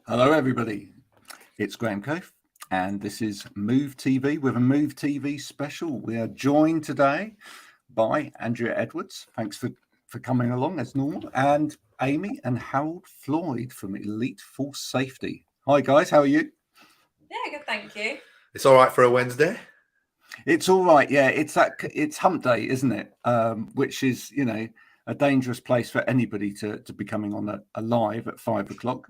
Hello, everybody. It's Graham Cove, and this is Move TV with a Move TV special. We are joined today by Andrea Edwards. Thanks for coming along as normal, and Amy and Harold Floyd from Elite Force Safety. Hi, guys. How are you? Yeah, good. Thank you. It's all right for a Wednesday. It's all right. Yeah, it's Hump Day, isn't it? Which is, a dangerous place for anybody to be coming on a live at 5 o'clock.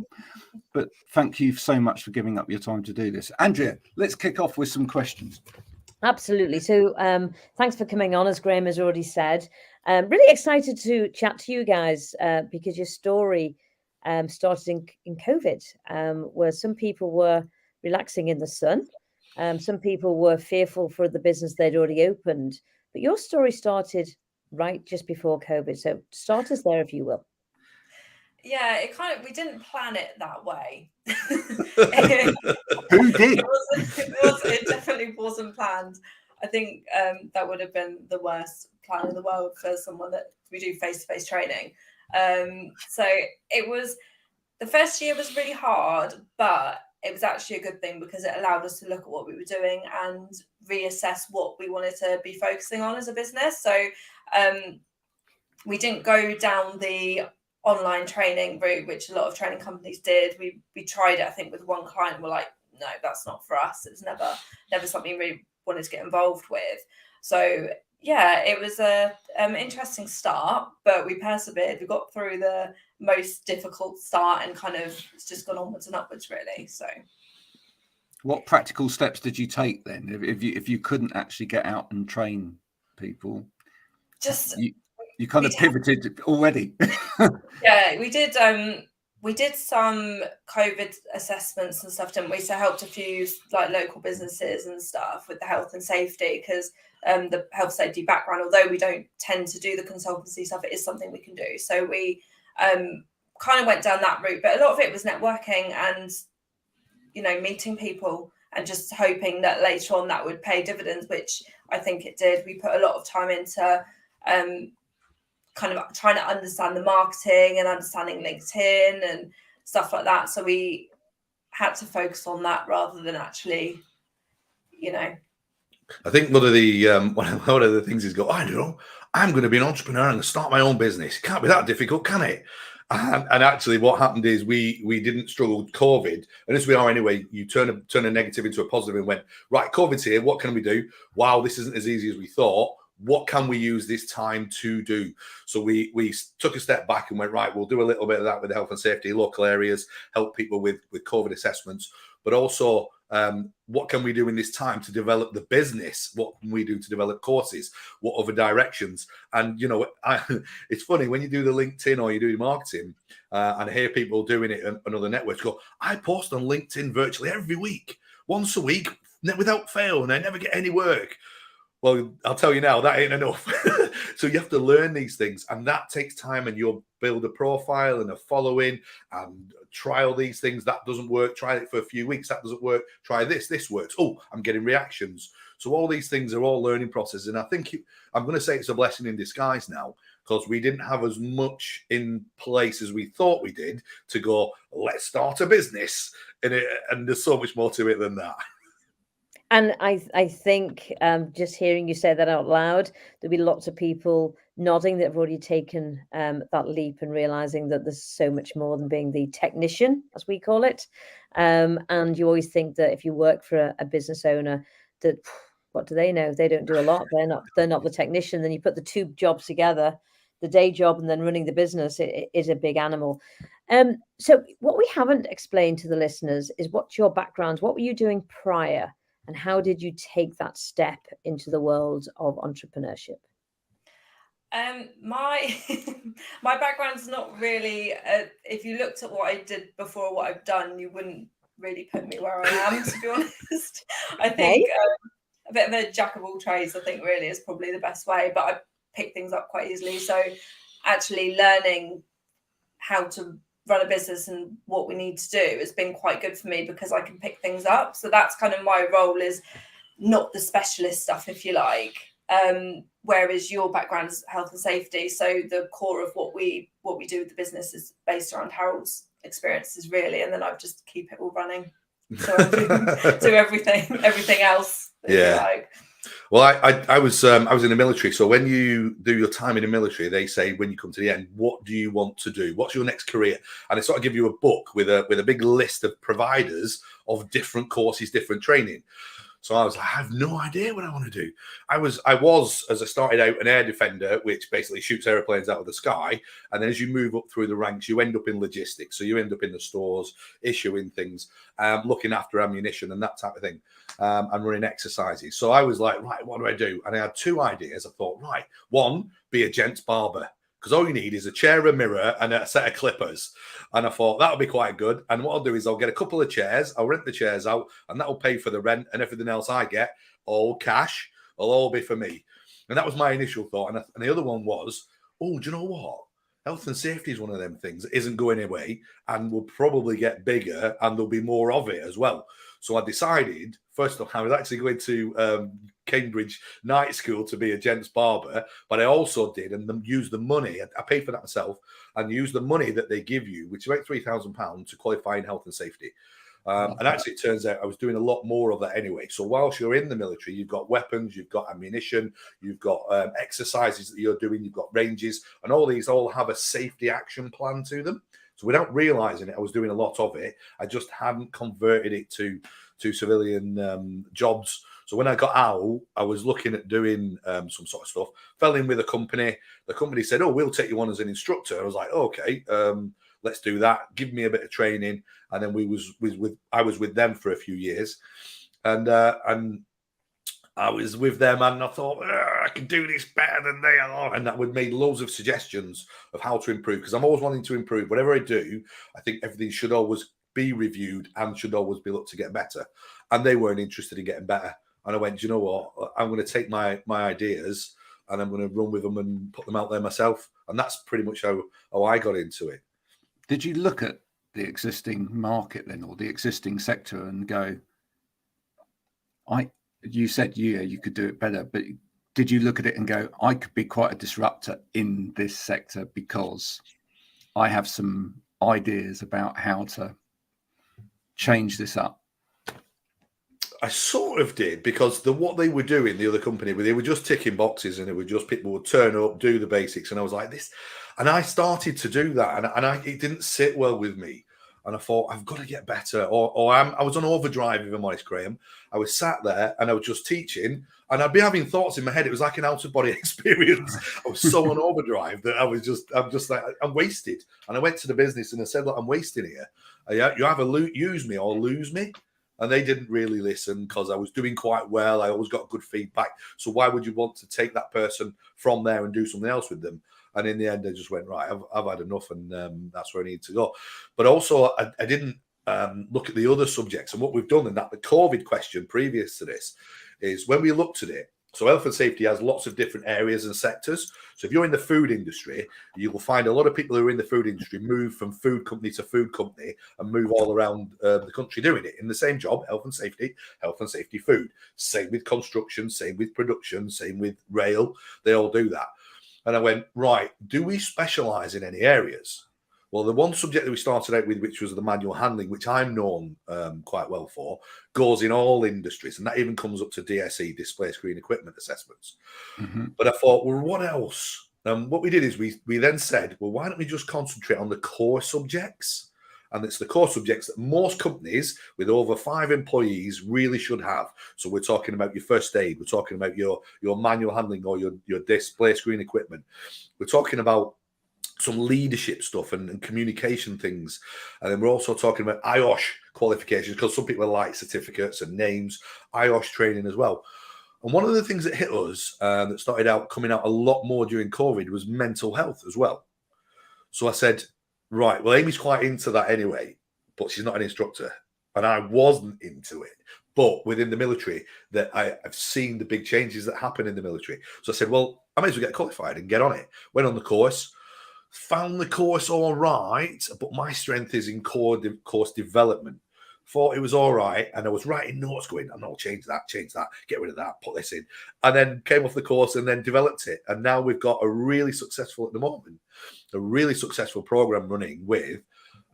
But thank you so much for giving up your time to do this. Andrea, let's kick off with some questions. Absolutely. So thanks for coming on, as Graham has already said. Really excited to chat to you guys because your story started in COVID, where some people were relaxing in the sun. Some people were fearful for the business they'd already opened. But your story started right just before COVID. So start us there, if you will. Yeah, we didn't plan it that way. Who did? It definitely wasn't planned. I think that would have been the worst plan in the world for someone that we do face-to-face training. So it was, the first year was really hard, but it was actually a good thing because it allowed us to look at what we were doing and reassess what we wanted to be focusing on as a business. So we didn't go down the online training route, which a lot of training companies did. We tried it, I think, with one client. We're like, no, that's not for us. It's never something we wanted to get involved with. So yeah, it was an interesting start, but we persevered. We got through the most difficult start and kind of it's just gone onwards and upwards, really. So what practical steps did you take then? If you couldn't actually get out and train people, you kind of pivoted already. Yeah, we did some COVID assessments and stuff, didn't we? So helped a few like local businesses and stuff with the health and safety, because the health safety background, although we don't tend to do the consultancy stuff, it is something we can do. So we kind of went down that route, but a lot of it was networking and meeting people and just hoping that later on that would pay dividends, which I think it did. We put a lot of time into kind of trying to understand the marketing and understanding LinkedIn and stuff like that. So we had to focus on that rather than actually, I think one of the things is I'm going to be an entrepreneur. I'm going to start my own business. It can't be that difficult, can it? And actually, what happened is we didn't struggle with COVID, and as we are anyway, you turn a negative into a positive and went, right, COVID's here. What can we do? Wow, this isn't as easy as we thought. What can we use this time to do? So we took a step back and went, right, we'll do a little bit of that with health and safety, local areas, help people with COVID assessments, but also what can we do in this time to develop the business? What can we do to develop courses? What other directions? And, it's funny when you do the LinkedIn or you do marketing and I hear people doing it on other networks go, I post on LinkedIn virtually every week, once a week, without fail, and I never get any work. Well, I'll tell you now, that ain't enough. So you have to learn these things, and that takes time, and you'll build a profile and a following and trial these things. That doesn't work. Try it for a few weeks. That doesn't work. Try this. This works. Oh, I'm getting reactions. So all these things are all learning processes. And I think I'm going to say it's a blessing in disguise now, because we didn't have as much in place as we thought we did to go, let's start a business. And there's so much more to it than that. And I think just hearing you say that out loud, there'll be lots of people nodding that have already taken that leap and realizing that there's so much more than being the technician, as we call it. And you always think that if you work for a business owner, that what do they know? They don't do a lot. They're not the technician. Then you put the two jobs together, the day job and then running the business. It is a big animal. So what we haven't explained to the listeners is what's your background? What were you doing prior? And how did you take that step into the world of entrepreneurship? My background's not really, if you looked at what I did before, what I've done, you wouldn't really put me where I am, to be honest. I think a bit of a jack of all trades, I think, really is probably the best way, but I pick things up quite easily. So actually learning how to run a business and what we need to do has been quite good for me, because I can pick things up. So that's kind of my role, is not the specialist stuff, if you like. Whereas your background is health and safety. So the core of what we do with the business is based around Harold's experiences really, and then I just keep it all running. So I do everything else. If you like. Well, I was in the military. So when you do your time in the military, they say when you come to the end, what do you want to do? What's your next career? And they sort of give you a book with a big list of providers of different courses, different training. So I was like, I have no idea what I want to do. I was, as I started out, an air defender, which basically shoots airplanes out of the sky. And then as you move up through the ranks, you end up in logistics. So you end up in the stores, issuing things, looking after ammunition and that type of thing, and running exercises. So I was like, right, what do I do? And I had two ideas. I thought, right, one, be a gents barber. Because all you need is a chair, a mirror, and a set of clippers. And I thought that would be quite good. And what I'll do is I'll get a couple of chairs, I'll rent the chairs out, and that will pay for the rent, and everything else I get, all cash, will all be for me. And that was my initial thought. And the other one was, oh, do you know what? Health and safety is one of them things that isn't going away and will probably get bigger, and there'll be more of it as well. So I decided, first of all, I was actually going to Cambridge night school to be a gents barber, but I also did and used the money. I paid for that myself and used the money that they give you, which is about £3,000, to qualify in health and safety. And actually, it turns out I was doing a lot more of that anyway. So whilst you're in the military, you've got weapons, you've got ammunition, you've got exercises that you're doing, you've got ranges, and all these all have a safety action plan to them. So without realizing it, I was doing a lot of it. I just hadn't converted it to civilian jobs. So when I got out, I was looking at doing some sort of stuff. Fell in with a company. The company said, "Oh, we'll take you on as an instructor." I was like, "Okay, let's do that. Give me a bit of training." And then I was with them for a few years, and I was with them, and I thought I can do this better than they are, and that would make loads of suggestions of how to improve, because I'm always wanting to improve. Whatever I do, I think everything should always be reviewed and should always be looked to get better. And they weren't interested in getting better. And I went, do you know what? I'm going to take my ideas and I'm going to run with them and put them out there myself. And that's pretty much how I got into it. Did you look at the existing market then, or the existing sector, and go, you said, yeah, you could do it better, but did you look at it and go, I could be quite a disruptor in this sector because I have some ideas about how to change this up? I sort of did, because what they were doing, the other company, they were just ticking boxes, and it were just people would turn up, do the basics, and I was like this, and I started to do that, and it didn't sit well with me, and I thought I've got to get better, or I was on overdrive, if I'm honest, Graham. I was sat there and I was just teaching, and I'd be having thoughts in my head. It was like an out of body experience. I was so on overdrive that I'm just like, I'm wasted. And I went to the business and I said, look, I'm wasting here. You either use me or lose me. And they didn't really listen, because I was doing quite well. I always got good feedback. So why would you want to take that person from there and do something else with them? And in the end, I just went, right, I've had enough, and that's where I need to go. But also, I didn't look at the other subjects. And what we've done, and that the COVID question previous to this, is when we looked at it, so health and safety has lots of different areas and sectors. So if you're in the food industry, you will find a lot of people who are in the food industry move from food company to food company and move all around the country doing it in the same job, health and safety food. Same with construction, same with production, same with rail. They all do that. And I went, right, do we specialize in any areas? Well, the one subject that we started out with, which was the manual handling, which I'm known quite well for, goes in all industries. And that even comes up to DSE, display screen equipment assessments. Mm-hmm. But I thought, well, what else? What we did is we then said, well, why don't we just concentrate on the core subjects? And it's the core subjects that most companies with over 5 employees really should have. So we're talking about your first aid. We're talking about your manual handling or your display screen equipment. We're talking about some leadership stuff and communication things. And then we're also talking about IOSH qualifications, because some people like certificates and names, IOSH training as well. And one of the things that hit us that started out coming out a lot more during COVID was mental health as well. So I said, right, well, Amy's quite into that anyway, but she's not an instructor. And I wasn't into it. But within the military, that I've seen the big changes that happen in the military. So I said, well, I may as well get qualified and get on it. Went on the course. Found the course all right, but my strength is in course development. Thought it was all right, and I was writing notes going, I'm not change that, get rid of that, put this in. And then came off the course and then developed it. And now we've got a really successful, at the moment, a really successful program running with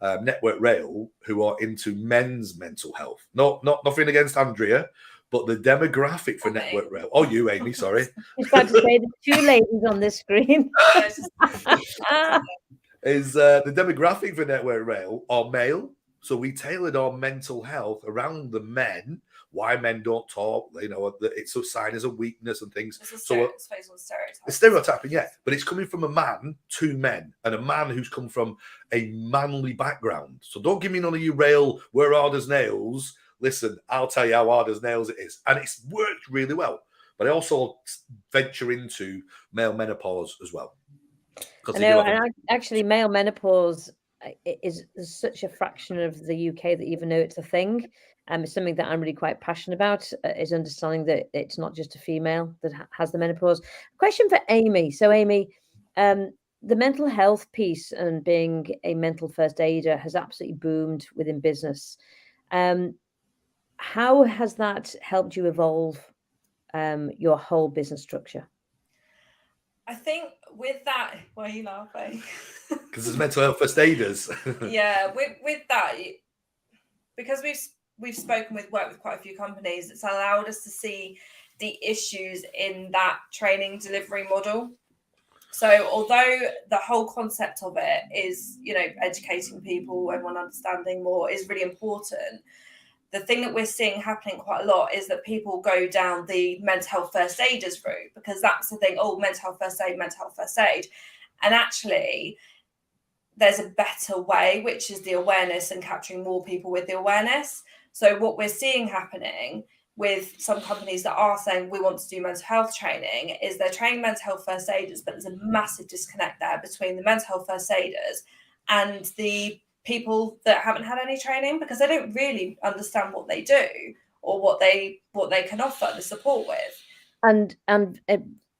Network Rail who are into men's mental health. Not nothing against Andrea, but the demographic for Okay. Network Rail. Oh, you, Amy, sorry. I was about to say the two ladies on this screen. Is the demographic for Network Rail are male. So we tailored our mental health around the men, why men don't talk, it's a sign as a weakness and things. It's a stereotyping, yeah. But it's coming from a man to men, and a man who's come from a manly background. So don't give me none of you rail, we're hard as nails. Listen, I'll tell you how hard as nails it is. And it's worked really well. But I also venture into male menopause as well. I know, and actually male menopause is such a fraction of the UK that even know it's a thing. It's something that I'm really quite passionate about, is understanding that it's not just a female that has the menopause. Question for Amy. So Amy, the mental health piece and being a mental first aider has absolutely boomed within business. How has that helped you evolve your whole business structure? I think with that, why are you laughing? Because it's mental health first aiders. Yeah, with that, because we've worked with quite a few companies, it's allowed us to see the issues in that training delivery model. So although the whole concept of it is, educating people, everyone understanding more is really important, the thing that we're seeing happening quite a lot is that people go down the mental health first aiders route, because that's the thing, mental health first aid. And actually, there's a better way, which is the awareness and capturing more people with the awareness. So what we're seeing happening with some companies that are saying we want to do mental health training is they're training mental health first aiders, but there's a massive disconnect there between the mental health first aiders and the people that haven't had any training, because they don't really understand what they do or what they can offer the support with. And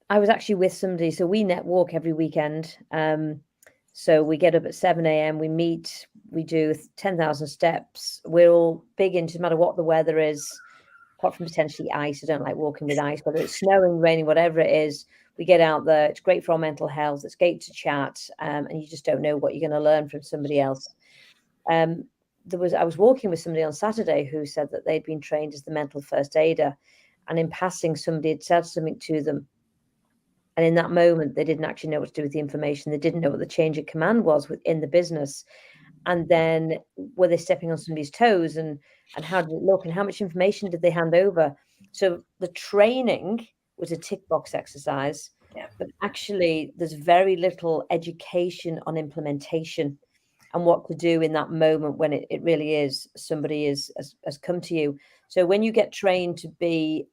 I was actually with somebody, so we network every weekend. So we get up at 7 a.m, we meet, we do 10,000 steps. We're all big into, no matter what the weather is, apart from potentially ice. I don't like walking with ice, whether it's snowing, raining, whatever it is, we get out there. It's great for our mental health. It's great to chat, and you just don't know what you're going to learn from somebody else. I was walking with somebody on Saturday who said that they'd been trained as the mental first aider, and in passing, somebody had said something to them. And in that moment, they didn't actually know what to do with the information. They didn't know what the change of command was within the business. And then were they stepping on somebody's toes, and how did it look, and how much information did they hand over? So the training was a tick box exercise, but actually there's very little education on implementation and what to do in that moment when it really is somebody has come to you. So when you get trained to be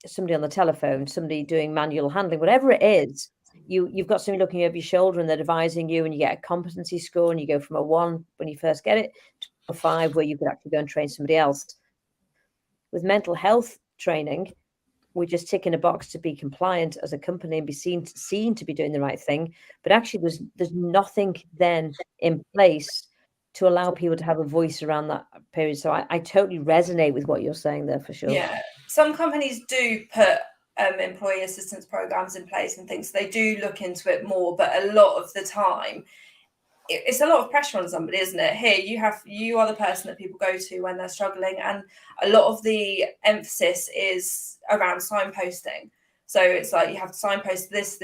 somebody on the telephone, somebody doing manual handling, whatever it is, you've got somebody looking over your shoulder and they're advising you, and you get a competency score, and you go from a 1 when you first get it to a 5 where you could actually go and train somebody else. With mental health training, we're just ticking a box to be compliant as a company and be seen to be doing the right thing. But actually, there's nothing then in place to allow people to have a voice around that period. So I totally resonate with what you're saying there, for sure. Yeah, some companies do put employee assistance programs in place and things. They do look into it more, but a lot of the time, it's a lot of pressure on somebody, isn't it? Here, you are the person that people go to when they're struggling, and a lot of the emphasis is around signposting. So it's like you have to signpost this.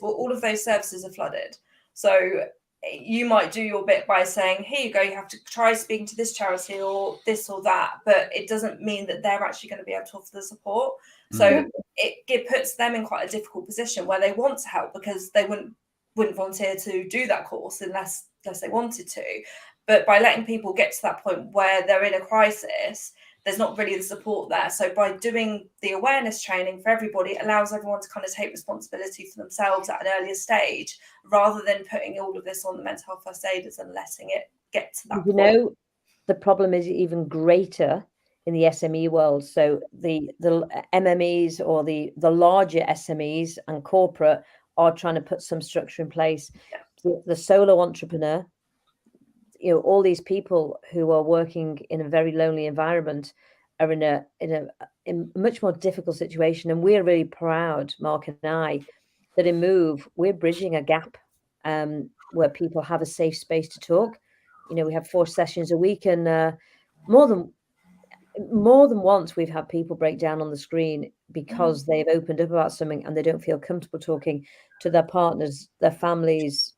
Well, all of those services are flooded. So you might do your bit by saying, here you go, you have to try speaking to this charity or this or that, but it doesn't mean that they're actually going to be able to offer the support. So it puts them in quite a difficult position where they want to help, because they wouldn't volunteer to do that course unless they wanted to. But by letting people get to that point where they're in a crisis, there's not really the support there. So by doing the awareness training for everybody, it allows everyone to kind of take responsibility for themselves at an earlier stage, rather than putting all of this on the mental health first aiders and letting it get to that point. The problem is even greater in the SME world. So the MMEs or the larger SMEs and corporate are trying to put some structure in place. The solo entrepreneur, all these people who are working in a very lonely environment are in a much more difficult situation. And we're really proud, Mark and I, that in Move, we're bridging a gap where people have a safe space to talk. we have 4 sessions a week, and more than once we've had people break down on the screen because they've opened up about something and they don't feel comfortable talking to their partners, their families,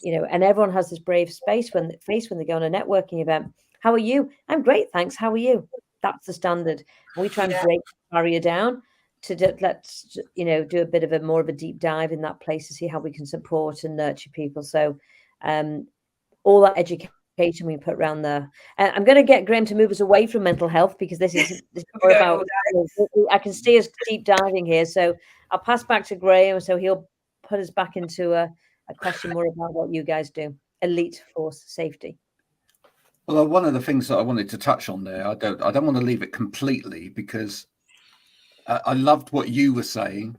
and everyone has this brave face when they go on a networking event. How are you? I'm great, thanks. How are you? That's the standard. And we try and break the barrier down to let's do a bit of more of a deep dive in that place to see how we can support and nurture people. So all that education we put around there. I'm going to get Graham to move us away from mental health, because this is more about, I can see us deep diving here. So I'll pass back to Graham, so he'll put us back into a question more about what you guys do, elite force safety. Well, one of the things that I wanted to touch on there, I don't want to leave it completely, because I loved what you were saying,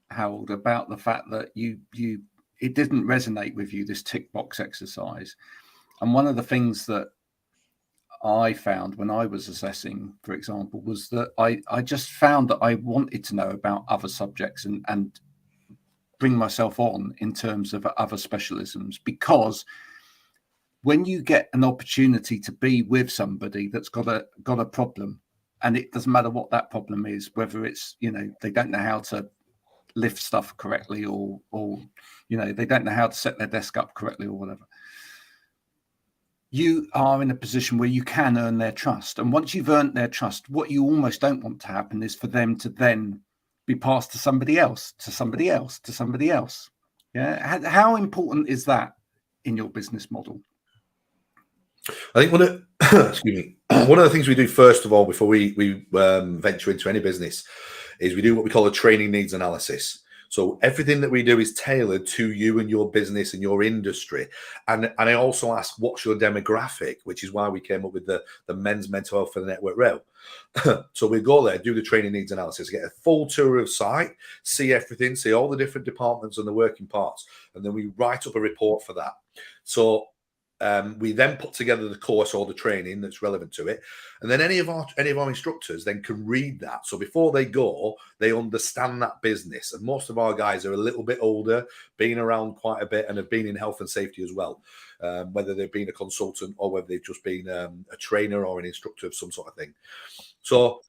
Harold, about the fact that it didn't resonate with you, this tick box exercise. And one of the things that I found when I was assessing, for example, was that I just found that I wanted to know about other subjects and bring myself on in terms of other specialisms, because when you get an opportunity to be with somebody that's got a problem, and it doesn't matter what that problem is, whether it's, they don't know how to lift stuff correctly, or they don't know how to set their desk up correctly, or whatever, you are in a position where you can earn their trust. And once you've earned their trust, what you almost don't want to happen is for them to then be passed to somebody else, to somebody else, to somebody else. Yeah. How important is that in your business model? I think one of the things we do first of all before we venture into any business is we do what we call a training needs analysis. So everything that we do is tailored to you and your business and your industry. And I also ask, what's your demographic, which is why we came up with the men's mental health for the network rail. So we go there, do the training needs analysis, get a full tour of site, see everything, see all the different departments and the working parts, and then we write up a report for that. So we then put together the course or the training that's relevant to it, and then any of our instructors then can read that. So before they go, they understand that business. And most of our guys are a little bit older, been around quite a bit, and have been in health and safety as well, whether they've been a consultant or whether they've just been a trainer or an instructor of some sort of thing. So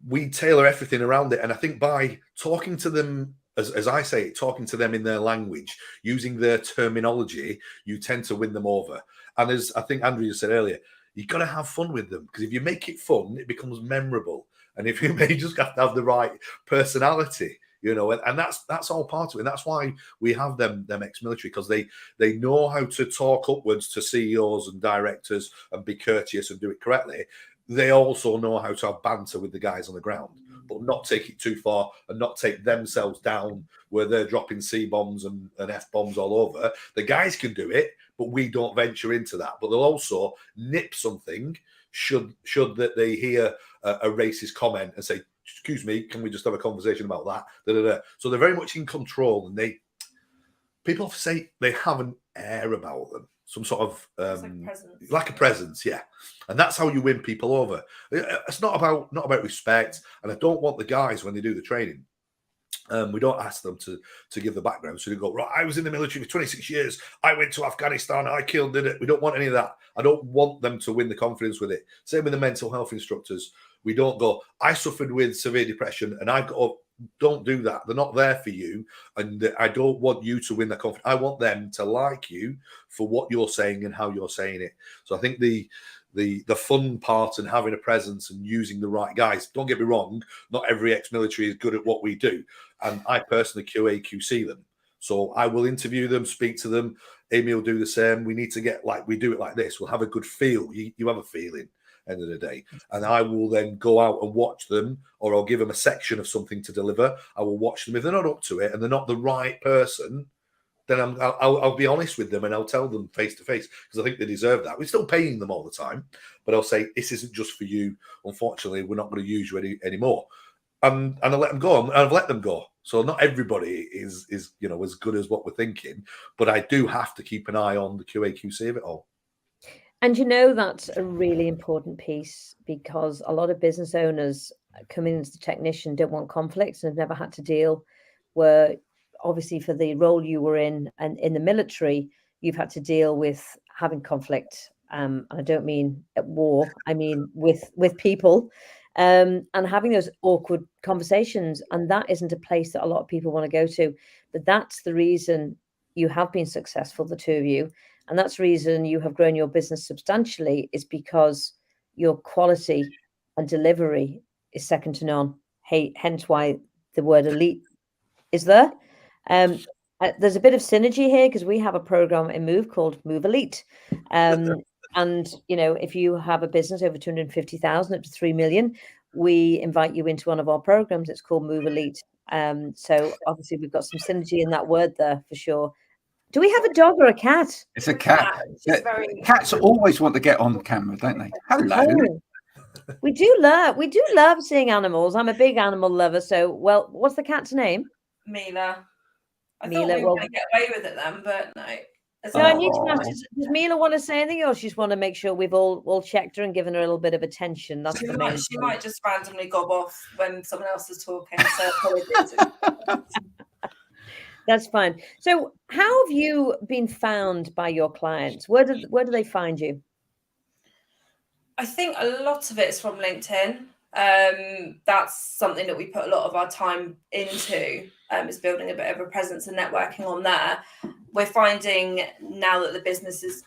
we tailor everything around it. And I think by talking to them, as I say, talking to them in their language, using their terminology, you tend to win them over. And as I think Andrea said earlier, you've got to have fun with them, because if you make it fun, it becomes memorable. And if you may just have to have the right personality, and that's all part of it. And that's why we have them ex-military, because they know how to talk upwards to CEOs and directors and be courteous and do it correctly. They also know how to have banter with the guys on the ground, but not take it too far and not take themselves down where they're dropping C-bombs and F-bombs all over. The guys can do it, but we don't venture into that. But they'll also nip something should that they hear a racist comment and say, excuse me, can we just have a conversation about that? Da, da, da. So they're very much in control, and people say they have an air about them. Some sort of like a presence, yeah, and that's how you win people over. It's not about respect, and I don't want the guys when they do the training. We don't ask them to give the background, so they go, right, I was in the military for 26 years. I went to Afghanistan. I killed it. We don't want any of that. I don't want them to win the confidence with it. Same with the mental health instructors. We don't go, I suffered with severe depression, and I've got to. Don't do that. They're not there for you, and I don't want you to win the confidence. I want them to like you for what you're saying and how you're saying it. So I think the fun part and having a presence and using the right guys. Don't get me wrong, not every ex-military is good at what we do, and I personally QA/QC them. So I will interview them, speak to them. Amy will do the same. We need to get we do it like this. We'll have a good feel. You have a feeling. End of the day, and I will then go out and watch them, or I'll give them a section of something to deliver. I will watch them. If they're not up to it and they're not the right person, then I'll be honest with them, and I'll tell them face to face, because I think they deserve that. We're still paying them all the time, but I'll say, this isn't just for you. Unfortunately, we're not going to use you anymore. And I let them go, and I've let them go. So not everybody is as good as what we're thinking, but I do have to keep an eye on the QA/QC of it all. And that's a really important piece, because a lot of business owners coming into the technician don't want conflicts and have never had to deal where, obviously, for the role you were in and in the military, you've had to deal with having conflict and I don't mean at war, I mean with people, and having those awkward conversations. And that isn't a place that a lot of people want to go to. But that's the reason you have been successful, the two of you. And that's the reason you have grown your business substantially, is because your quality and delivery is second to none. Hence why the word elite is there. There's a bit of synergy here because we have a program in Move called Move Elite. And, you know, if you have a business over 250,000 up to 3 million, we invite you into one of our programs. It's called Move Elite. So obviously we've got some synergy in that word there for sure. Do we have a dog or a cat? It's a cat. Cats always want to get on camera, don't they? Hello. Oh, we do love seeing animals. I'm a big animal lover. So, well, what's the cat's name? Mila. I Mila, thought we were well- going to get away with it then, but no. No, I need to ask, does Mila want to say anything, or she just want to make sure we've all checked her and given her a little bit of attention? That's She the main she thing. might just randomly gob off when someone else is talking. So apologies. That's fine. So how have you been found by your clients? Where do they find you? I think a lot of it is from LinkedIn. That's something that we put a lot of our time into, is building a bit of a presence and networking on there. We're finding now that the business is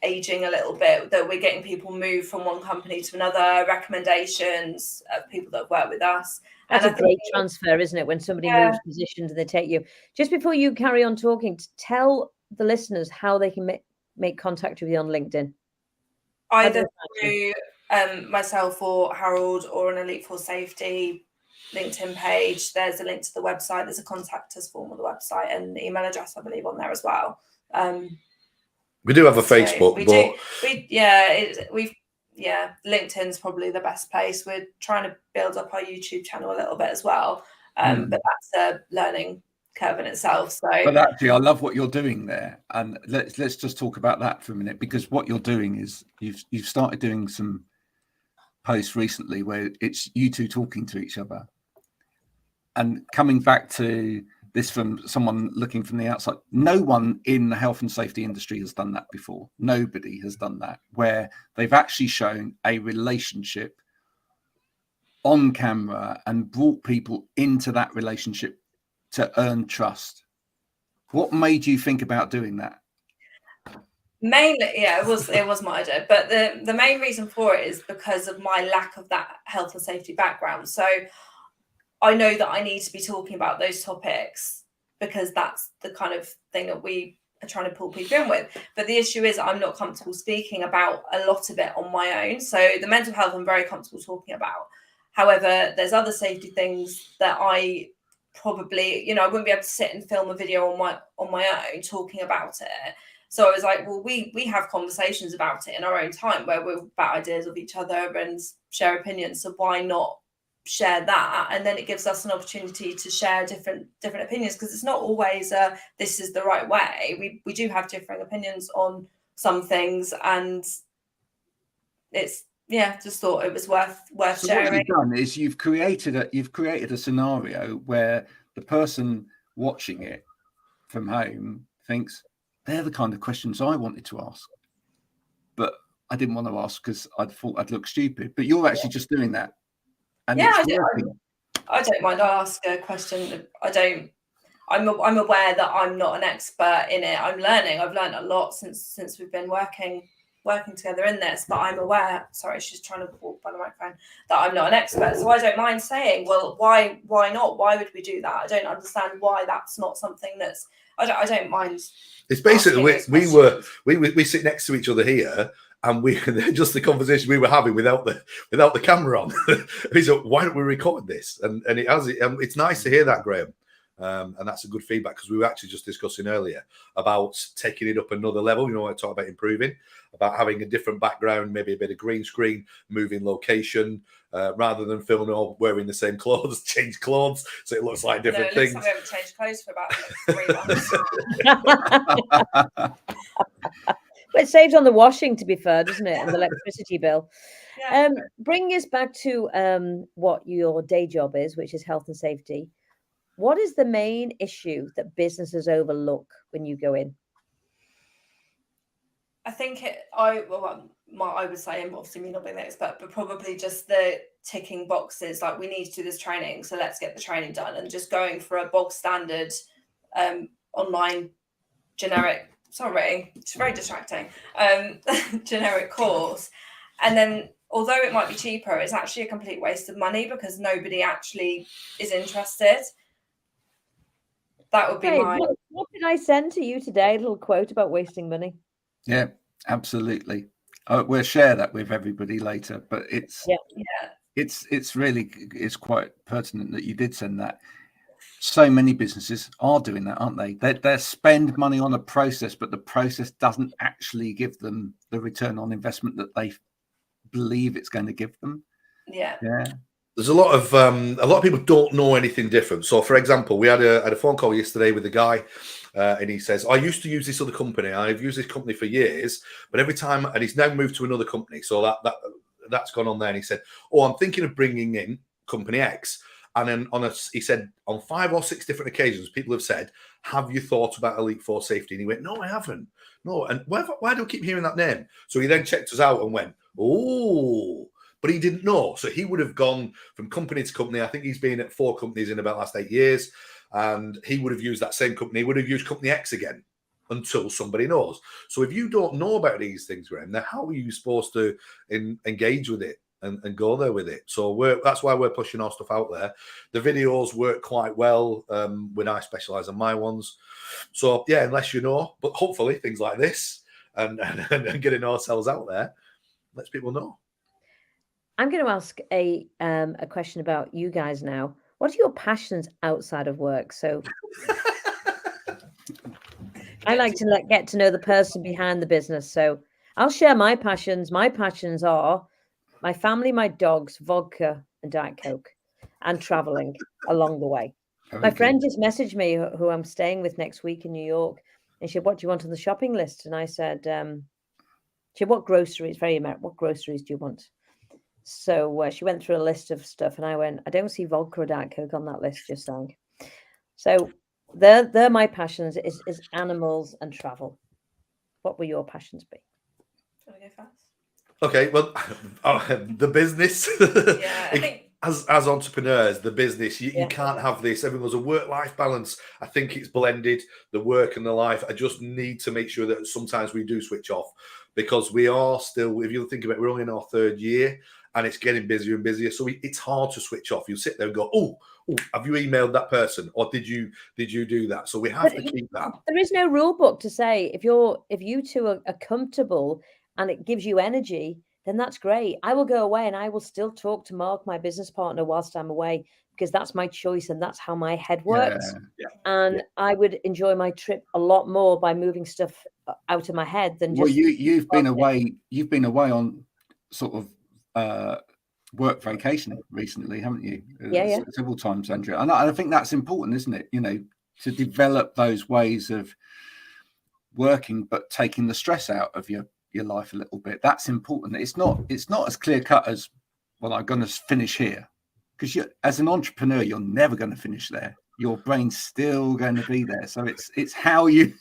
aging a little bit, that we're getting people moved from one company to another, recommendations of people that have worked with us. That's And a great transfer, isn't it? When somebody moves positions and they take you. Just before you carry on talking, tell the listeners how they can make contact with you on LinkedIn. Either through myself or Harold or an Elite Force Safety LinkedIn page. There's a link to the website. There's a contact us form on the website and the email address, I believe, on there as well. We do have a Facebook, LinkedIn's probably the best place. We're trying to build up our YouTube channel a little bit as well, but that's a learning curve in itself. So, but actually, I love what you're doing there, and let's just talk about that for a minute, because what you're doing is you've started doing some posts recently where it's you two talking to each other, and coming back to this from someone looking from the outside. No one in the health and safety industry has done that before. Nobody has done that, where they've actually shown a relationship on camera and brought people into that relationship to earn trust. What made you think about doing that? Mainly, it was my idea, but the main reason for it is because of my lack of that health and safety background. So I know that I need to be talking about those topics because that's the kind of thing that we are trying to pull people in with. But the issue is I'm not comfortable speaking about a lot of it on my own. So the mental health I'm very comfortable talking about. However, there's other safety things that I probably, I wouldn't be able to sit and film a video on my own talking about it. So I was like, well, we have conversations about it in our own time where we're about ideas of each other and share opinions. So why not share that? And then it gives us an opportunity to share different opinions, because it's not always this is the right way. We do have differing opinions on some things, and it's just thought it was worth sharing. What you've done is you've created a scenario where the person watching it from home thinks they're the kind of questions I wanted to ask, but I didn't want to ask because I thought I'd look stupid. But you're actually just doing that. And I don't mind. I ask a question. I'm aware that I'm not an expert in it. I'm learning. I've learned a lot since we've been working together in this, but I'm aware, sorry, she's trying to walk by the microphone, that I'm not an expert. So I don't mind saying, well, why not? Why would we do that? I don't understand why that's not something that's, I don't mind. It's basically, we sit next to each other here, and just the conversation we were having without the camera on. He said, why don't we record this? And it's nice to hear that, Graham. And that's a good feedback, because we were actually just discussing earlier about taking it up another level. I talk about improving, about having a different background, maybe a bit of green screen, moving location, rather than filming all wearing the same clothes, change clothes, so it looks like different things. We haven't changed clothes for about 3 months. Well, it saves on the washing, to be fair, doesn't it? And the electricity bill. Yeah. Bring us back to what your day job is, which is health and safety. What is the main issue that businesses overlook when you go in? I I think I would say, and obviously me not being the expert, but probably just the ticking boxes, like we need to do this training, so let's get the training done, and just going for a bog standard online generic, sorry, it's very distracting, generic course. And then although it might be cheaper, it's actually a complete waste of money because nobody actually is interested. That would be Hey, my... what did I send to you today? A little quote about wasting money. Yeah, absolutely. We'll share that with everybody later, but it's really, it's quite pertinent that you did send that. So many businesses are doing that, aren't they? They spend money on a process, but the process doesn't actually give them the return on investment that they believe it's going to give them. Yeah. There's a lot of people don't know anything different. So, for example, we had a phone call yesterday with a guy, and he says, "I used to use this other company. I've used this company for years, but every time, and he's now moved to another company. So that's gone on there." And he said, "Oh, I'm thinking of bringing in company X." And then he said, on 5 or 6 different occasions, people have said, "Have you thought about Elite Force Safety?" And he went, "No, I haven't. No." And why do I keep hearing that name? So he then checked us out and went, "Oh." But he didn't know. So he would have gone from company to company. I think he's been at 4 companies in about the last 8 years. And he would have used that same company. He would have used company X again until somebody knows. So if you don't know about these things, Graham, then how are you supposed to engage with it and go there with it? So that's why we're pushing our stuff out there. The videos work quite well when I specialize on my ones. So, yeah, unless you know. But hopefully things like this and getting ourselves out there lets people know. I'm going to ask a question about you guys now. What are your passions outside of work? So I like to get to know the person behind the business. So I'll share my passions. My passions are my family, my dogs, vodka and Diet Coke, and traveling along the way. My friend just messaged me, who I'm staying with next week in New York, and she said, "What do you want on the shopping list?" And I said, she said, "What groceries?" Very American. "What groceries do you want?" So she went through a list of stuff, and I went, "I don't see vodka or Diet Coke on that list, just saying." So they're my passions is animals and travel. What will your passions be? Shall I go first? Okay, well, the business. Yeah, I think as entrepreneurs, the business, you can't have this. Everyone's a work-life balance. I think it's blended, the work and the life. I just need to make sure that sometimes we do switch off, because we are still, if you think about it, we're only in our 3rd year and it's getting busier and busier. So it's hard to switch off. You sit there and go, oh, have you emailed that person? Or did you do that? So we have to keep that. There is no rule book to say if you two are comfortable and it gives you energy, then that's great. I will go away and I will still talk to Mark, my business partner, whilst I'm away, because that's my choice and that's how my head works. I would enjoy my trip a lot more by moving stuff out of my head than just. Well, you've been away. You've been away on sort of work vacation recently, haven't you? Several times, Andrea. And I think that's important, isn't it? You know, to develop those ways of working, but taking the stress out of your life a little bit. That's important. It's not as clear cut as, well, I'm going to finish here, because as an entrepreneur, you're never going to finish there. Your brain's still going to be there. So it's how you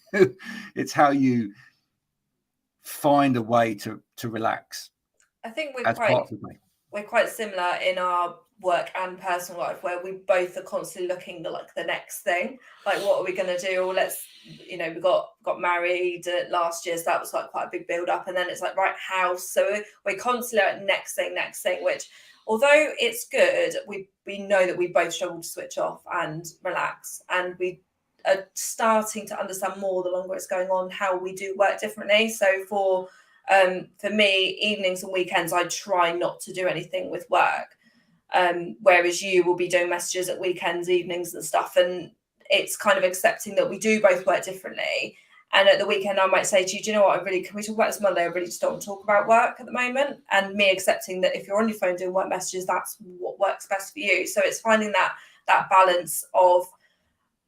find a way to relax. I think we're quite similar in our work and personal life, where we both are constantly looking at like the next thing, like what are we going to do? Or we got married last year, so that was like quite a big build up, and then it's like, right, house. So we're constantly at next thing, which, although it's good, we know that we both struggle to switch off and relax, and we are starting to understand more the longer it's going on how we do work differently. So for me, evenings and weekends, I try not to do anything with work. Whereas you will be doing messages at weekends, evenings and stuff. And it's kind of accepting that we do both work differently. And at the weekend, I might say to you, do you know what, can we talk about this Monday? I really just don't want to talk about work at the moment. And me accepting that if you're on your phone doing work messages, that's what works best for you. So it's finding that balance of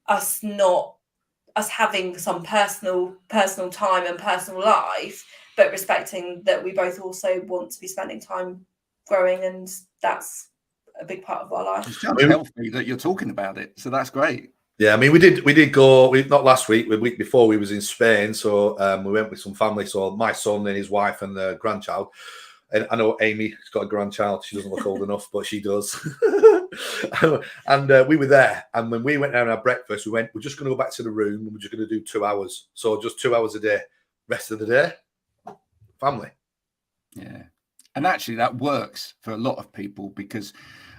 us having some personal time and personal life, but respecting that we both also want to be spending time growing, and that's a big part of our life. It sounds healthy that you're talking about it, so that's great. Yeah, I mean, we did go. Not last week. The week before, we was in Spain, so we went with some family. So my son and his wife and the grandchild. And I know Amy's got a grandchild. She doesn't look old enough, but she does. And we were there. And when we went down our breakfast, we're just going to go back to the room and we're just going to do 2 hours. So just 2 hours a day. Rest of the day, family. Yeah. And actually that works for a lot of people, because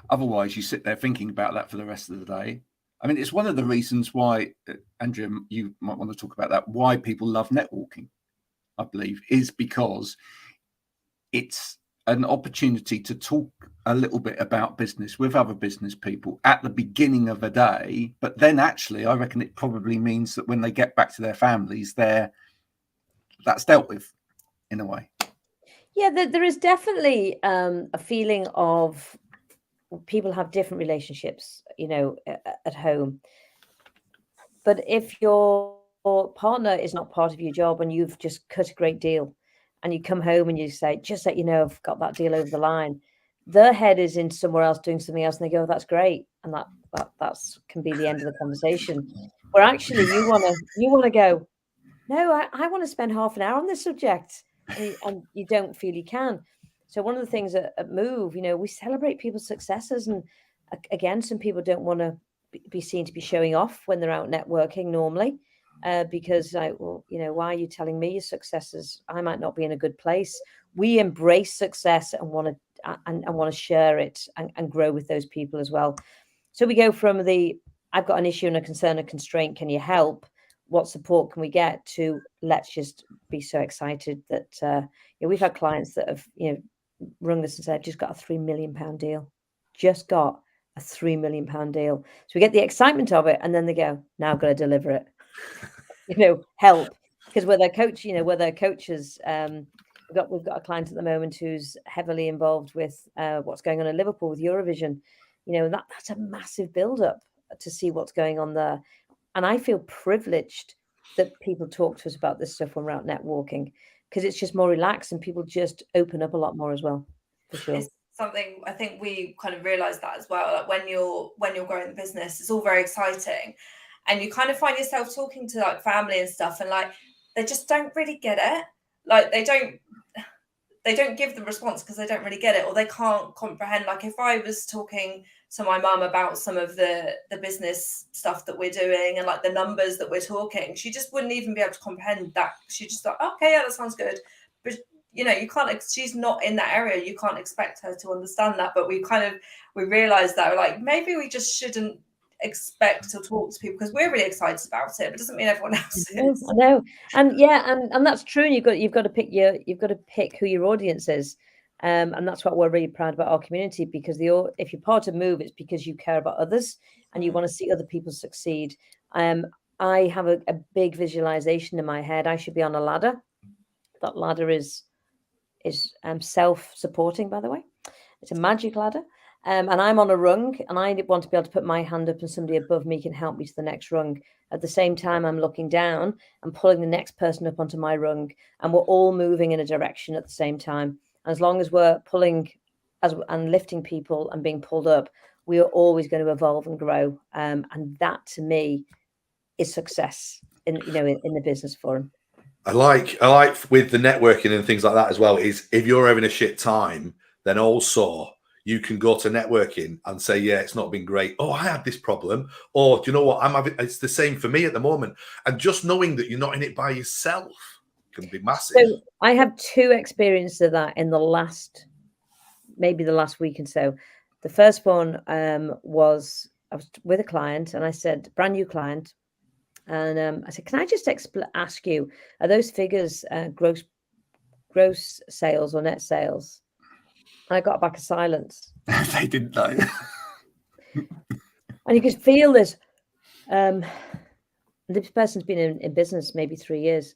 otherwise you sit there thinking about that for the rest of the day. I mean, it's one of the reasons why, Andrea, you might want to talk about that, why people love networking, I believe, is because it's an opportunity to talk a little bit about business with other business people at the beginning of a day. But then actually, I reckon it probably means that when they get back to their families, that's dealt with in a way. Yeah, there is definitely a feeling of people have different relationships, at home. But if your partner is not part of your job and you've just cut a great deal and you come home and you say, just let you know, I've got that deal over the line, their head is in somewhere else doing something else and they go, that's great. And that's can be the end of the conversation. Where actually you want to go, no, I want to spend half an hour on this subject. And you don't feel you can. So one of the things at Move, we celebrate people's successes. And again, some people don't want to be seen to be showing off when they're out networking normally, because why are you telling me your successes? I might not be in a good place. We embrace success and want to share it and grow with those people as well. So we go from I've got an issue and a concern, a constraint, can you help? What support can we get, to let's just be so excited that we've had clients that have rung us and said, just got a £3 million deal, just got a £3 million deal. So we get the excitement of it, and then they go, now I've got to deliver it. Help, because we're their coach. We're their coaches. We've got a client at the moment who's heavily involved with what's going on in Liverpool with Eurovision. And that's a massive build up to see what's going on there. And I feel privileged that people talk to us about this stuff when we're out networking, because it's just more relaxed and people just open up a lot more as well, for sure. It's something I think we kind of realize that as well. Like when you're growing the business, it's all very exciting, and you kind of find yourself talking to like family and stuff, and like they just don't really get it. Like they don't give the response because they don't really get it, or they can't comprehend. Like if I was talking to my mum about some of the business stuff that we're doing and like the numbers that we're talking, she just wouldn't even be able to comprehend that. She just thought, okay, yeah, that sounds good. But you can't, she's not in that area. You can't expect her to understand that. But we realized that, like, maybe we just shouldn't expect to talk to people because we're really excited about it, but it doesn't mean everyone else is. I know. And yeah, and that's true. And you've got to pick who your audience is. And that's what we're really proud about our community, because if you're part of Move, it's because you care about others and you want to see other people succeed. I have a big visualization in my head. I should be on a ladder. That ladder is self-supporting, by the way. It's a magic ladder. And I'm on a rung, and I want to be able to put my hand up and somebody above me can help me to the next rung. At the same time, I'm looking down and pulling the next person up onto my rung, and we're all moving in a direction at the same time. As long as we're pulling and lifting people and being pulled up, we are always going to evolve and grow. And that, to me, is success in the business forum. I like with the networking and things like that as well, is if you're having a shit time, then also you can go to networking and say, yeah, it's not been great. Oh, I had this problem. Or do you know what? It's the same for me at the moment. And just knowing that you're not in it by yourself can be massive. So I have two experiences of that in the last week and so. The first one was I was with a client, and I said, brand new client. And I said, can I just ask you, are those figures gross sales or net sales? And I got back a silence. They didn't know. And you could feel this. This person's been in business maybe 3 years.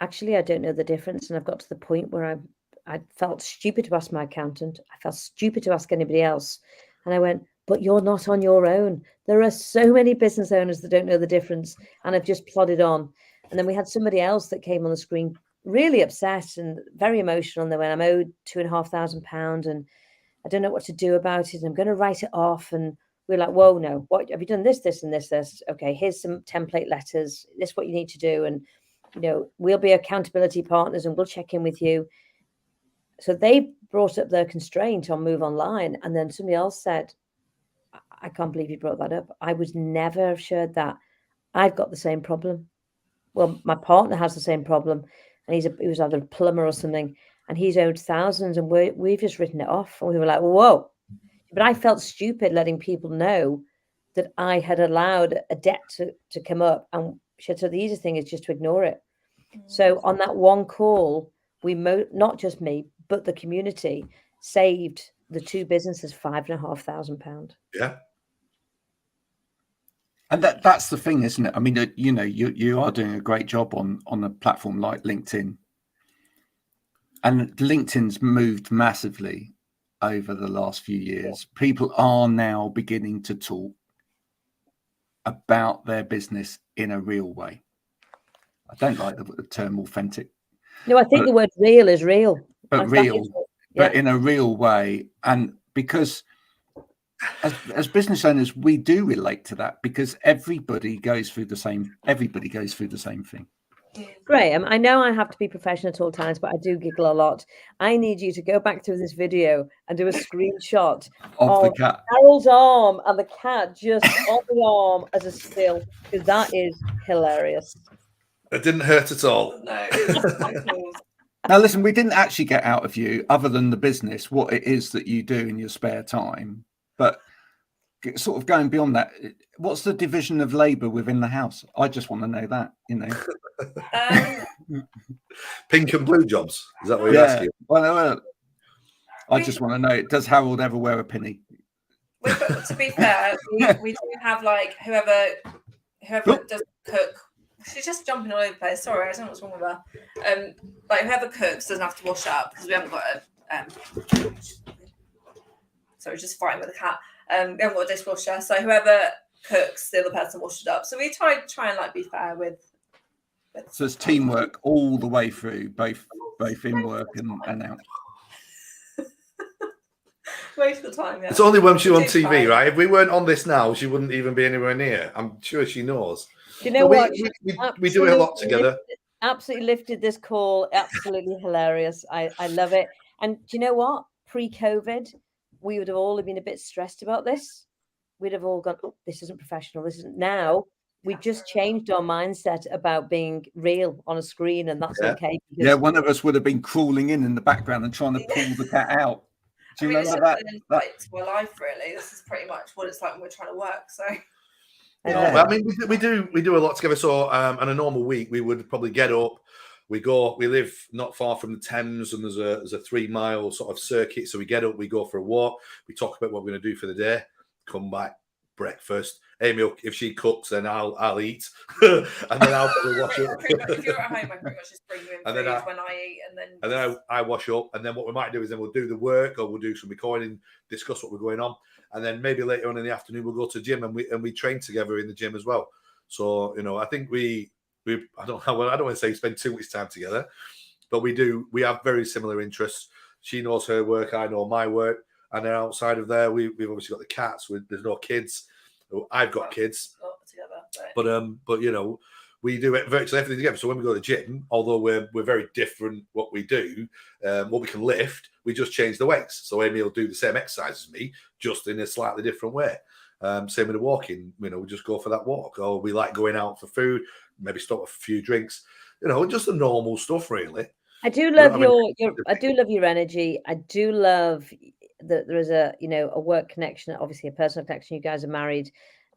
Actually, I don't know the difference. And I've got to the point where I felt stupid to ask my accountant. I felt stupid to ask anybody else. And I went, but you're not on your own. There are so many business owners that don't know the difference. And I've just plodded on. And then we had somebody else that came on the screen really upset and very emotional. And they went, I'm owed £2,500 and I don't know what to do about it. I'm going to write it off. And we're like, whoa, no, what have you done? This, and this. Okay, here's some template letters. This is what you need to do. And, we'll be accountability partners and we'll check in with you. So they brought up their constraint on Move Online. And then somebody else said, I can't believe you brought that up. I would never have shared that. I've got the same problem. Well, my partner has the same problem. And he was either a plumber or something. And he's owed thousands and we've just written it off. And we were like, whoa. But I felt stupid letting people know that I had allowed a debt to come up. And she said, so the easiest thing is just to ignore it. So on that one call, not just me, but the community saved the two businesses £5,500. Yeah. And that's the thing, isn't it? I mean, you are doing a great job on a platform like LinkedIn. And LinkedIn's moved massively over the last few years. People are now beginning to talk about their business in a real way. I don't like the term authentic. No, I think the word real is real. But real, but in a real way. And because as business owners, we do relate to that because everybody goes through the same thing. Graham, I know I have to be professional at all times, but I do giggle a lot. I need you to go back through this video and do a screenshot of the cat, Harold's arm, and the cat just on the arm as a still, because that is hilarious. It didn't hurt at all. No. Now, listen, we didn't actually get out of you, other than the business, what it is that you do in your spare time. But sort of going beyond that, what's the division of labour within the house? I just want to know that, Pink and blue jobs. Is that what you're asking? Well, I just want to know, does Harold ever wear a pinny? To be fair, we do have like whoever does cook. She's just jumping all over the place. Sorry, I don't know what's wrong with her. Like whoever cooks doesn't have to wash up because we haven't got a. Sorry, just fighting with the cat. We haven't got a dishwasher, so whoever cooks, the other person washes it up. So we try and like be fair with. So it's teamwork all the way through, both in work and out. Most of the time, yeah. It's only when she's on TV, right? If we weren't on this now, she wouldn't even be anywhere near. I'm sure she knows. Do you know what? We do it a lot together. Absolutely lifted this call. Absolutely hilarious. I love it. And do you know what? Pre-COVID, we would have all been a bit stressed about this. We'd have all gone, oh, this isn't professional. This isn't. Now we just changed our mindset about being real on a screen, and that's okay. Yeah, one of us would have been crawling in the background and trying to pull the cat out. Do you remember that? It's my life, really. This is pretty much what it's like when we're trying to work. So. I mean, we do a lot together. So, on a normal week, we would probably get up. We live not far from the Thames, and there's a 3-mile sort of circuit. So we get up, we go for a walk, we talk about what we're going to do for the day, come back, breakfast. Amy, if she cooks, then I'll eat, and then I'll probably wash up. If you're at home, I pretty much just bring you in food when I eat, and then I wash up, and then what we might do is then we'll do the work, or we'll do some recording, discuss what we're going on, and then maybe later on in the afternoon we'll go to the gym and we train together in the gym as well. So I think we I don't want to say spend too much time together, but we have very similar interests. She knows her work, I know my work, and then outside of there we've obviously got the cats. There's no kids. I've got kids, but we do it virtually everything together. So when we go to the gym, although we're very different what we do, what we can lift, we just change the weights. So Amy will do the same exercise as me, just in a slightly different way. Same with the walking, we just go for that walk, or we like going out for food, maybe stop with a few drinks, just the normal stuff, really. I do love I do love your energy. I do love that there is a work connection, obviously a personal connection. You guys are married,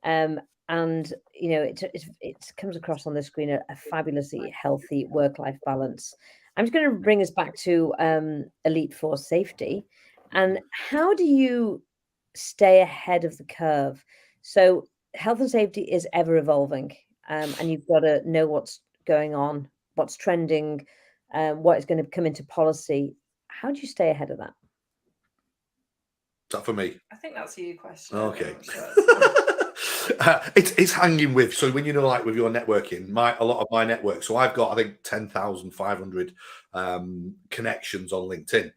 and it comes across on the screen a fabulously healthy work-life balance. I'm just going to bring us back to Elite Force safety, and how do you stay ahead of the curve? So health and safety is ever evolving, and you've got to know what's going on, what's trending, what is going to come into policy. How do you stay ahead of that? Is that for me? I think that's a you question. Okay. It's hanging with. So when like with your networking, a lot of my network. So I've got I think 10,500 connections on LinkedIn,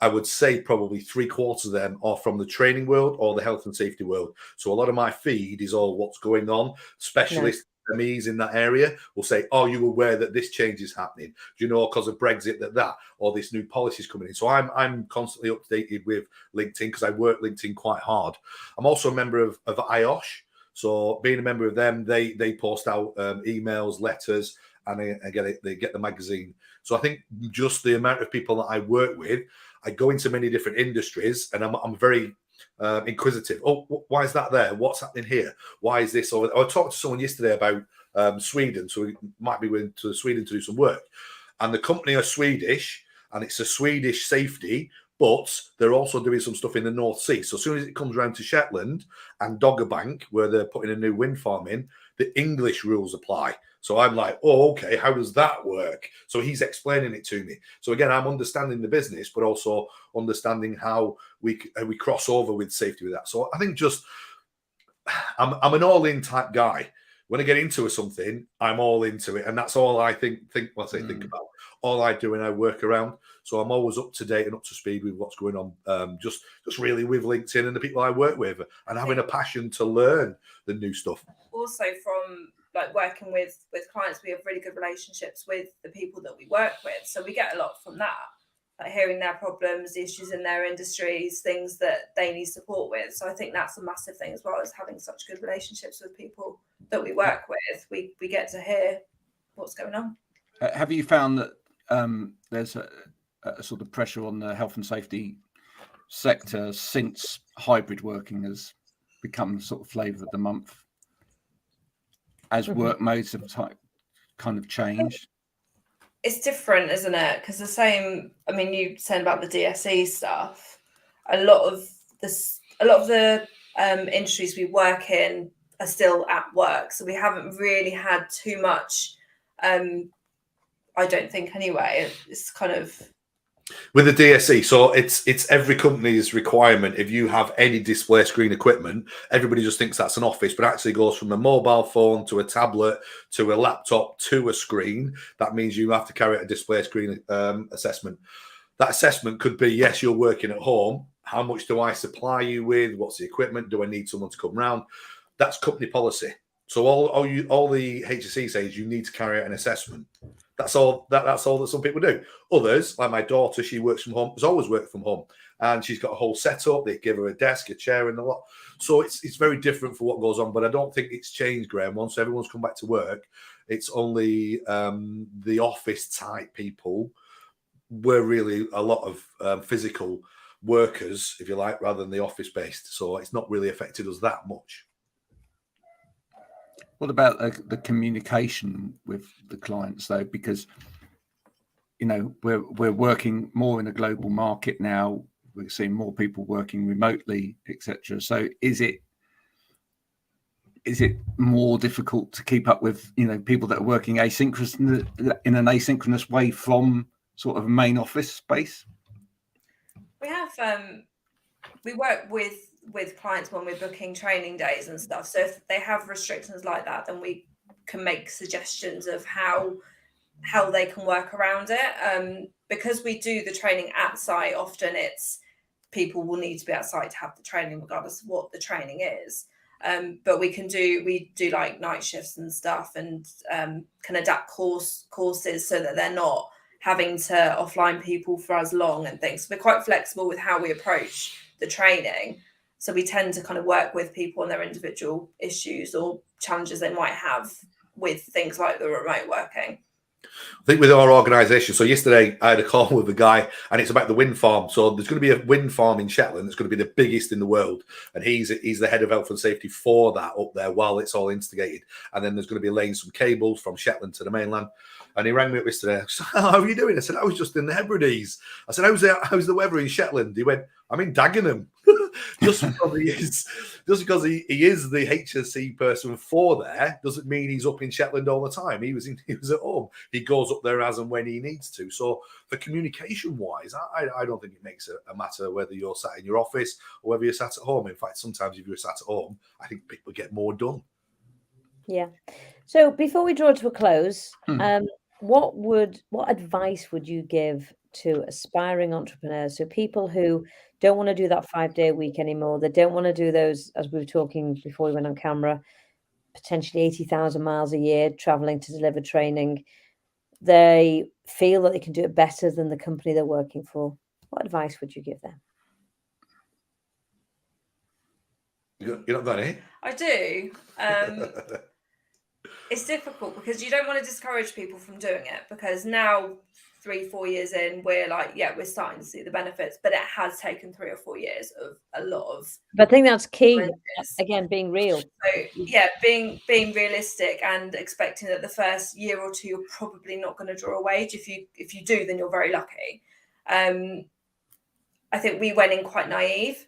I would say probably 3/4 of them are from the training world or the health and safety world. So a lot of my feed is all what's going on. Specialists, SMEs in that area will say, "Are you aware that this change is happening? Do you know because of Brexit that or this new policy is coming in?" So I'm constantly updated with LinkedIn because I work LinkedIn quite hard. I'm also a member of IOSH. So being a member of them, they post out emails, letters, and they get the magazine. So I think just the amount of people that I work with, I go into many different industries, and I'm very inquisitive. Oh, why is that there? What's happening here? Why is this? Or I talked to someone yesterday about Sweden, so we might be going to Sweden to do some work. And the company are Swedish, and it's a Swedish safety, but they're also doing some stuff in the North Sea. So as soon as it comes around to Shetland and Doggerbank, where they're putting a new wind farm in, the English rules apply. So I'm like, oh, okay, how does that work? So he's explaining it to me. So again, I'm understanding the business, but also understanding how we cross over with safety with that. So I think just I'm an all-in type guy. When I get into something, I'm all into it, and that's all I think about. All I do and I work around. So I'm always up to date and up to speed with what's going on. Just really with LinkedIn and the people I work with, and having a passion to learn the new stuff. Also, from like working with clients, we have really good relationships with the people that we work with, so we get a lot from that. Like hearing their problems, issues in their industries, things that they need support with. So I think that's a massive thing as well, as having such good relationships with people that we work with. We get to hear what's going on. Have you found that there's a sort of pressure on the health and safety sector since hybrid working has become the sort of flavour of the month, as work modes have kind of changed? It's different, isn't it? Because the same, I mean, you said about the DSE stuff. A lot of the industries we work in are still at work, so we haven't really had too much. I don't think anyway. It's kind of with the DSE, so it's every company's requirement. If you have any display screen equipment, everybody just thinks that's an office, but actually goes from a mobile phone to a tablet to a laptop to a screen. That means you have to carry out a display screen assessment. That assessment could be, yes, you're working at home. How much do I supply you with? What's the equipment? Do I need someone to come round? That's company policy. So all the HSE says you need to carry out an assessment. That's all that some people do. Others, like my daughter, she works from home, has always worked from home, and she's got a whole setup. They give her a desk, a chair, and a lot. So it's very different for what goes on. But I don't think it's changed, Graham. Once everyone's come back to work, it's only the office type people were really a lot of physical workers, if you like, rather than the office based. So it's not really affected us that much. What about the communication with the clients, though? Because, you know, we're working more in a global market now. We're seeing more people working remotely, etc. So is it more difficult to keep up with, you know, people that are working in an asynchronous way from sort of a main office space? we have we work with clients when we're booking training days and stuff. So if they have restrictions like that, then we can make suggestions of how they can work around it. Because we do the training at site, often it's people will need to be at site to have the training regardless of what the training is. But we do like night shifts and stuff, and can adapt courses so that they're not having to offline people for as long and things. So we're quite flexible with how we approach the training. So we tend to kind of work with people on their individual issues or challenges they might have with things like the remote working. I think with our organisation, so yesterday I had a call with a guy, and it's about the wind farm. So there's going to be a wind farm in Shetland that's going to be the biggest in the world, and he's the head of health and safety for that up there while it's all instigated. And then there's going to be laying some cables from Shetland to the mainland. And he rang me up yesterday. So, how are you doing? I said, I was just in the Hebrides. I said, how's the weather in Shetland? He went, I'm in Dagenham. Just because he is the HSE person for there doesn't mean he's up in Shetland all the time. He was at home. He goes up there as and when he needs to. So for communication wise, I don't think it makes a matter whether you're sat in your office or whether you're sat at home. In fact, sometimes if you're sat at home, I think people get more done. Yeah. So before we draw to a close, what advice would you give to aspiring entrepreneurs, so people who don't want to do that 5-day week anymore, they don't want to do those, as we were talking before we went on camera, potentially 80,000 miles a year traveling to deliver training? They feel that they can do it better than the company they're working for. What advice would you give them? You're not got any? I do. It's difficult because you don't want to discourage people from doing it, because now 3-4 years in, we're like, yeah, we're starting to see the benefits, but it has taken 3 or 4 years of a lot of. But I think that's key. challenges. Again, being real. So yeah, being realistic and expecting that the first year or two you're probably not going to draw a wage. If you do, then you're very lucky. I think we went in quite naive,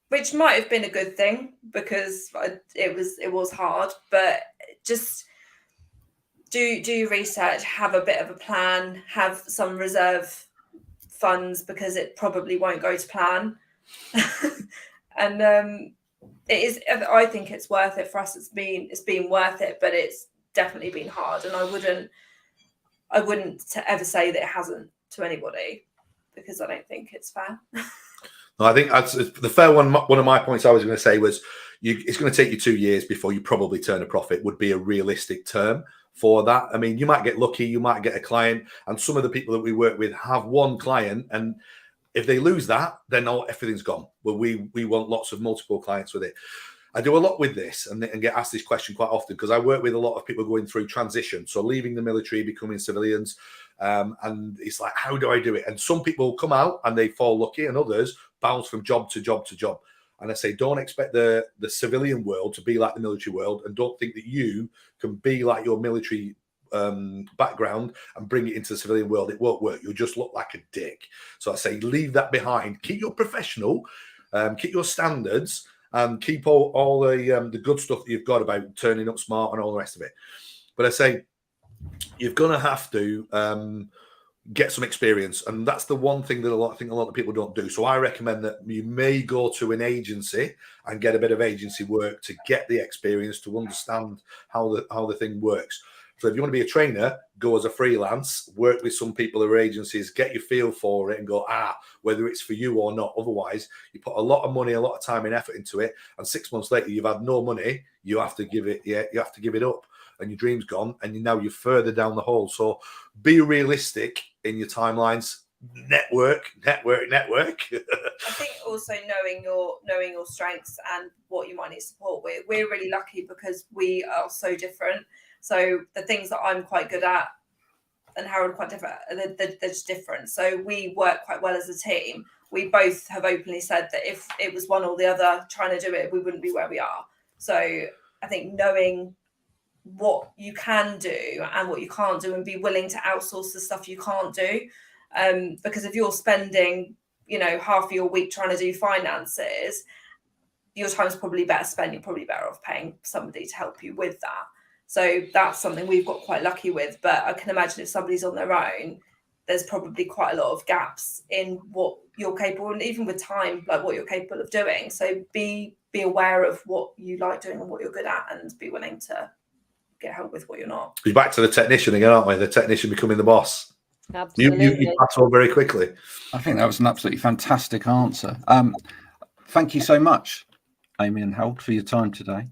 which might have been a good thing, because it was hard. But just do your research, have a bit of a plan, have some reserve funds, because it probably won't go to plan. And it is. I think it's worth it for us. It's been worth it, but it's definitely been hard. And I wouldn't ever say that it hasn't to anybody, because I don't think it's fair. No, I think the fair one. One of my points I was going to say was, it's going to take you 2 years before you probably turn a profit. Would be a realistic term for that. I mean, you might get lucky, you might get a client, and some of the people that we work with have one client, and if they lose that, then everything's gone. Well, we want lots of multiple clients with it. I do a lot with this and get asked this question quite often, because I work with a lot of people going through transition, so leaving the military, becoming civilians, and it's like, how do I do it? And some people come out and they fall lucky, and others bounce from job to job to job. And I say, don't expect the civilian world to be like the military world, and don't think that you can be like your military background and bring it into the civilian world. It won't work. You'll just look like a dick. So I say, leave that behind. Keep your professional, keep your standards, and keep all the good stuff that you've got about turning up smart and all the rest of it. But I say, you're gonna have to get some experience, and that's the one thing that I think a lot of people don't do. So I recommend that you may go to an agency and get a bit of agency work to get the experience, to understand how the thing works. So if you want to be a trainer, go as a freelance, work with some people who are agencies, get your feel for it, and go, whether it's for you or not. Otherwise, you put a lot of money, a lot of time and effort into it, and 6 months later you've had no money. You have to give it. Yeah, you have to give it up, and your dream's gone, and now you're further down the hole. So be realistic in your timelines. Network. I think also knowing your strengths and what you might need support with. We're really lucky because we are so different. So the things that I'm quite good at and Harold quite different, they're just different. So we work quite well as a team. We both have openly said that if it was one or the other trying to do it, we wouldn't be where we are. So I think knowing what you can do and what you can't do, and be willing to outsource the stuff you can't do. Because if you're spending, half of your week trying to do finances, your time's probably better spent. You're probably better off paying somebody to help you with that. So that's something we've got quite lucky with. But I can imagine if somebody's on their own, there's probably quite a lot of gaps in what you're capable, and even with time, like what you're capable of doing. So be aware of what you like doing and what you're good at, and be willing to get help with what you're not. We're back to the technician again, aren't we? The technician becoming the boss. Absolutely. You pass on very quickly. I think that was an absolutely fantastic answer. Thank you so much, Amy and Harold, for your time today.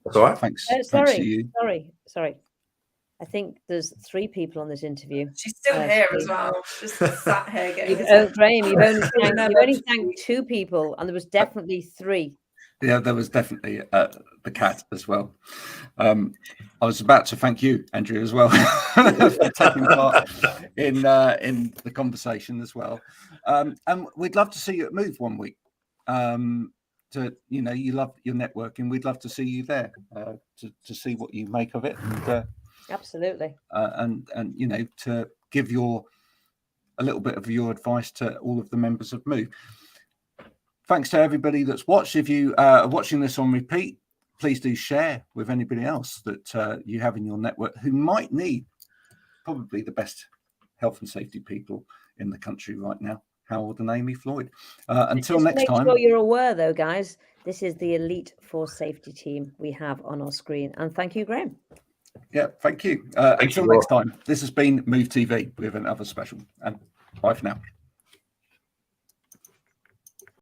That's all right. Thanks to you. Sorry. I think there's 3 people on this interview. She's still here as well. Just sat here getting. Graham, you've only thanked 2 people, and there was definitely 3. Yeah, there was definitely the cat as well. I was about to thank you, Andrea, as well, for taking part in the conversation as well. And we'd love to see you at Move one week. You love your networking. We'd love to see you there to see what you make of it. And, absolutely. And to give a little bit of your advice to all of the members of Move. Thanks to everybody that's watched. If you are watching this on repeat, please do share with anybody else that you have in your network who might need probably the best health and safety people in the country right now, Harold and Ami Floyd. Until next time. Make sure you're aware, though, guys, this is the Elite Force Safety team we have on our screen. And thank you, Graham. Yeah, thank you. Thank Until you, next time, this has been Move TV with another special, and bye for now.